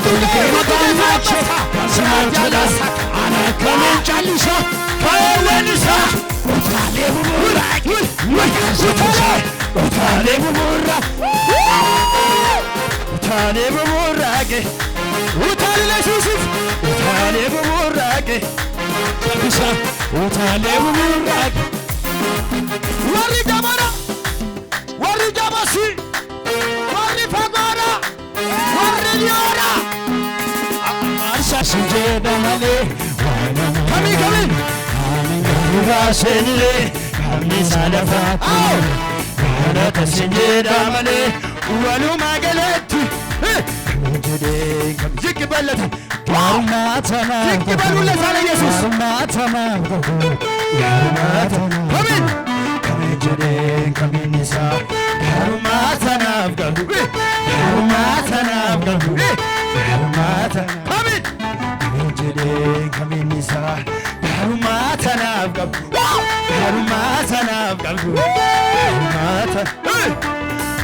Magalmache, Sajalas, Anakaman Jalisa, Kawanisa, Utale Murak, Utale Murak, Utale Murak, Utale Yusuf, Utale Murak, Kabisa, Utale Murak, Wari Damara, Wari Damasi, Wari Pagara, Wari Yara. Sinjeda male, kami, rasenle, kami salafa, karata sinjeda male, walu magalati, kujde zikki balati, karmatana, zikki balulla sala Jesus, karmatana, kami, kujde kami nisa, karmatana, karmatana, karmatana, kami. Kaminisa, Karumata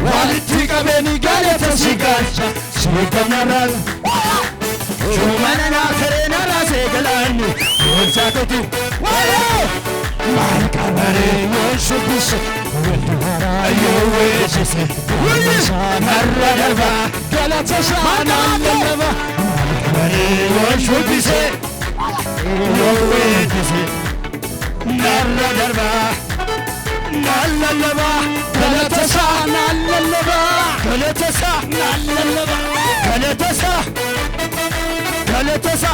Walitika beni galeta sigacha, Sikanaral, Shumana Karena Segalani, Sakoti, Markamare, Shubis, you wishes, Marava, Galatasana, what should we say? No way to say. Nalla Nallalava, Galatasa, Nallalava, Galatasa, Nallalava, Galatasa,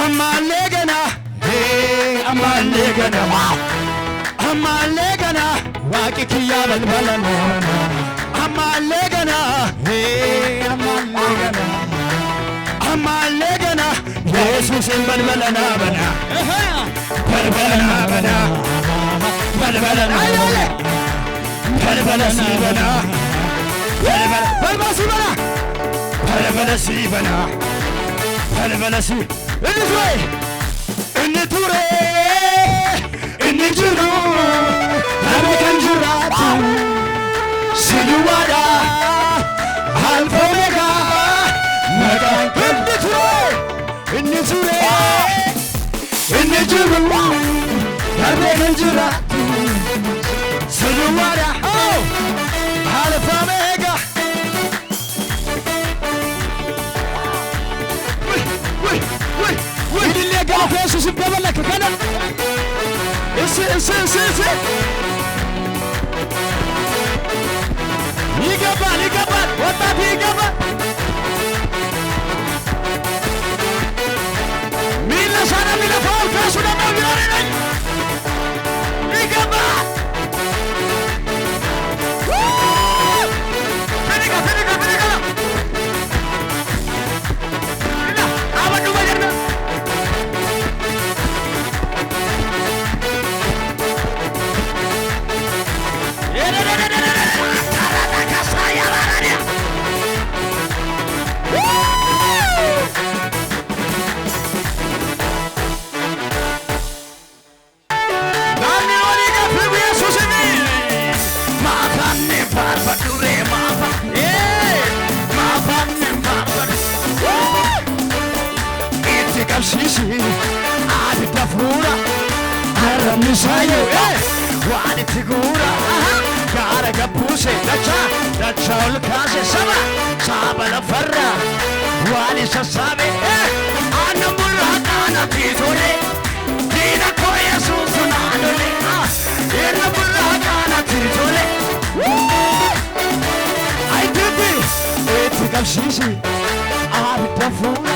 Amalegana, hey, Amalegana, Wakikia, Balana, Amalegana, hey, Amalegana. Amalegana, Jesus in Balbalana, Balbalana, Balbalana, in this way, in the Ture, in the Juru, American Juratu, Siluada, Alpha Omega. In the Jura, Jura, Silumara, oh, Alpha Omega. We didn't let go of places in Baba like a cannon. It's it. Ligaba, what that Ligaba? Sana mila fall cash with a million. Ligaba. Finica. Ina, awan dua jarna. Tarata kasaya barania. Sisi, adi tafura, aramisayo, wadi tigura, gara gabuse, dacha ulkase saba la farra, wadi sasabe, anamura kana pitore, dina koya susunadole, anamura kana pitore. I did this. Eti sisi, adi tafura.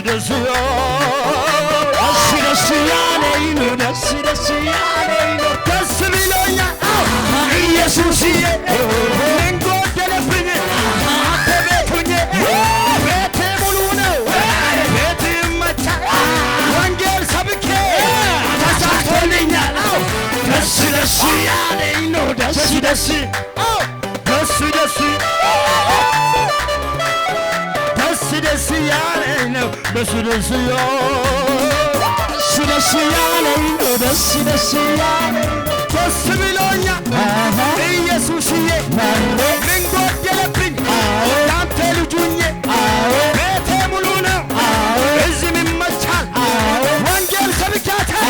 ደስ ደስ ያለኝ ነው ደስ ደስ ያለኝ ነው ደስ ብሎኛል ኢየሱስዬ ምን ጎደለብኝ አንተ ቤት ሆኜ ቤቴ ሙሉ ነው ቤት ይመቻል ወንጌል ሰብኬ ተሳክቶልኛል ደስ ደስ ያለኝ ነው ደስ ደስ ደስ ደስ ደስ ያለኝ ነው ደስ ደስ ደስ ያለኝ ነው ደስ ደስ ያለኝ ደስ ብሎኛል ኢየሱስዬ ምን ጎደለብኝ ያንተ ልጅ ሆኜ ቤቴ ሙሉ ነው እዚህም ይመቻል ወንጌል ሰብኬያለሁ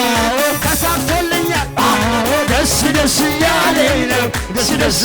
ተሳክቶልኛል ደስ ደስ ያለኝ ነው ደስ ደስ